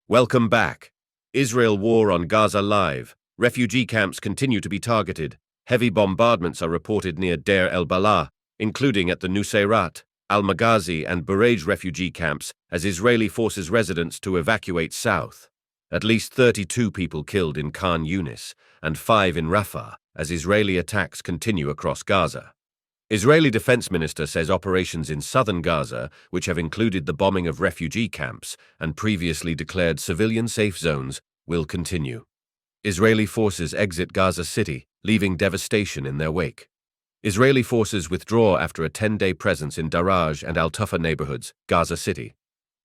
Welcome back. Israel war on Gaza live. Refugee camps continue to be targeted. Heavy bombardments are reported near Deir el-Balah, including at the Nusayrat, al-Maghazi and Bureij refugee camps, as Israeli forces residents to evacuate south. At least 32 people killed in Khan Yunis and 5 in Rafah as Israeli attacks continue across Gaza. Israeli Defense Minister says operations in southern Gaza, which have included the bombing of refugee camps and previously declared civilian safe zones, will continue. Israeli forces exit Gaza City, leaving devastation in their wake. Israeli forces withdraw after a 10-day presence in Daraj and Al-Tufa neighborhoods, Gaza City.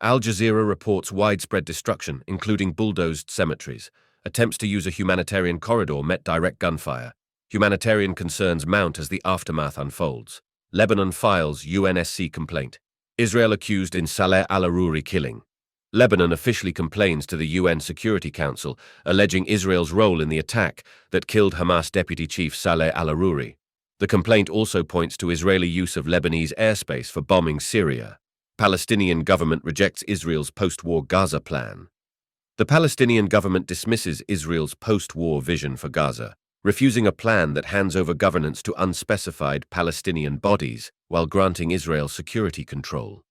Al Jazeera reports widespread destruction, including bulldozed cemeteries. Attempts to use a humanitarian corridor met direct gunfire. Humanitarian concerns mount as the aftermath unfolds. Lebanon files UNSC complaint. Israel accused in Saleh al-Aruri killing. Lebanon officially complains to the UN Security Council, alleging Israel's role in the attack that killed Hamas deputy chief Saleh al-Aruri. The complaint also points to Israeli use of Lebanese airspace for bombing Syria. Palestinian government rejects Israel's post-war Gaza plan. The Palestinian government dismisses Israel's post-war vision for Gaza, refusing a plan that hands over governance to unspecified Palestinian bodies while granting Israel security control.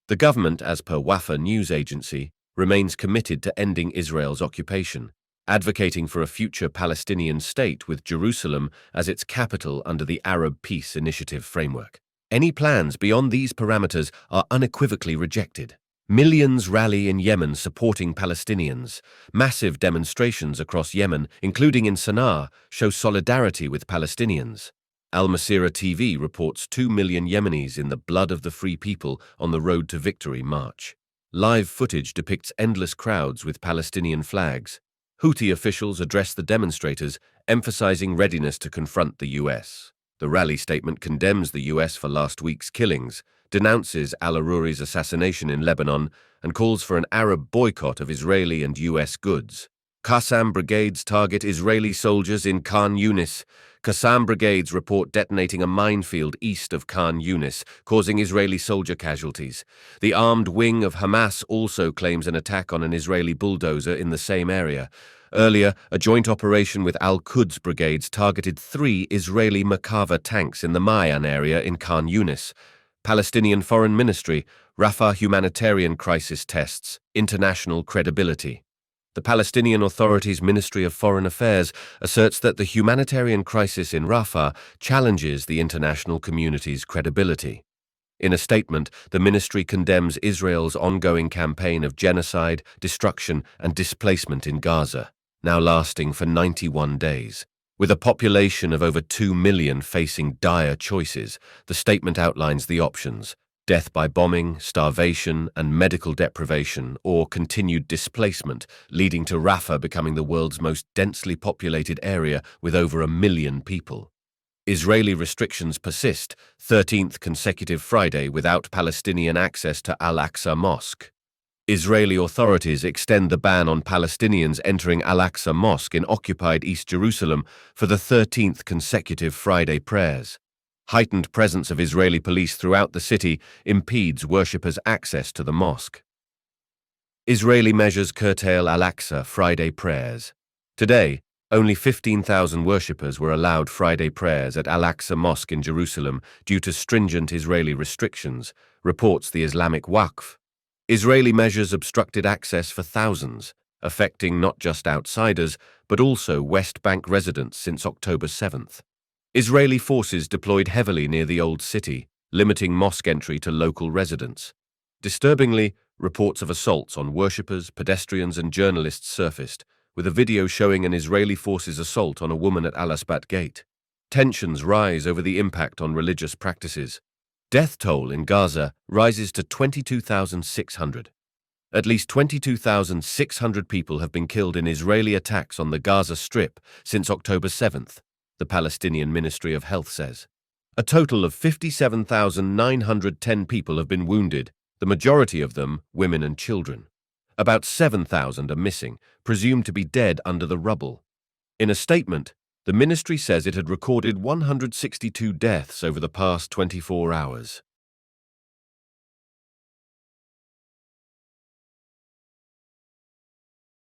The government, as per Wafa news agency, remains committed to ending Israel's occupation, advocating for a future Palestinian state with Jerusalem as its capital under the Arab Peace Initiative framework. Any plans beyond these parameters are unequivocally rejected. Millions rally in Yemen supporting Palestinians. Massive demonstrations across Yemen, including in Sana'a, show solidarity with Palestinians. Al Masirah TV reports 2 million Yemenis in the Blood of the Free People on the Road to Victory march. Live footage depicts endless crowds with Palestinian flags. Houthi officials address the demonstrators, emphasizing readiness to confront the US. The rally statement condemns the US for last week's killings, denounces al-Aruri's assassination in Lebanon, and calls for an Arab boycott of Israeli and US goods. Qassam brigades target Israeli soldiers in Khan Yunis. Qassam brigades report detonating a minefield east of Khan Yunis, causing Israeli soldier casualties. The armed wing of Hamas also claims an attack on an Israeli bulldozer in the same area. Earlier, a joint operation with Al-Quds brigades targeted 3 Israeli Merkava tanks in the Mayan area in Khan Yunis. Palestinian Foreign Ministry, Rafah humanitarian crisis tests international credibility. The Palestinian Authority's Ministry of Foreign Affairs asserts that the humanitarian crisis in Rafah challenges the international community's credibility. In a statement, the ministry condemns Israel's ongoing campaign of genocide, destruction, and displacement in Gaza, now lasting for 91 days. With a population of over 2 million facing dire choices, the statement outlines the options: death by bombing, starvation, and medical deprivation, or continued displacement, leading to Rafah becoming the world's most densely populated area with over 1 million people. Israeli restrictions persist, 13th consecutive Friday without Palestinian access to Al-Aqsa Mosque. Israeli authorities extend the ban on Palestinians entering Al-Aqsa Mosque in occupied East Jerusalem for the 13th consecutive Friday prayers. Heightened presence of Israeli police throughout the city impedes worshippers' access to the mosque. Israeli measures curtail Al-Aqsa Friday prayers. Today, only 15,000 worshippers were allowed Friday prayers at Al-Aqsa Mosque in Jerusalem due to stringent Israeli restrictions, reports the Islamic Waqf. Israeli measures obstructed access for thousands, affecting not just outsiders, but also West Bank residents since October 7th. Israeli forces deployed heavily near the Old City, limiting mosque entry to local residents. Disturbingly, reports of assaults on worshippers, pedestrians, and journalists surfaced, with a video showing an Israeli forces assault on a woman at Al-Asbat Gate. Tensions rise over the impact on religious practices. Death toll in Gaza rises to 22,600. At least 22,600 people have been killed in Israeli attacks on the Gaza Strip since October 7th, the Palestinian Ministry of Health says. A total of 57,910 people have been wounded, the majority of them women and children. About 7,000 are missing, presumed to be dead under the rubble. In a statement, the ministry says it had recorded 162 deaths over the past 24 hours.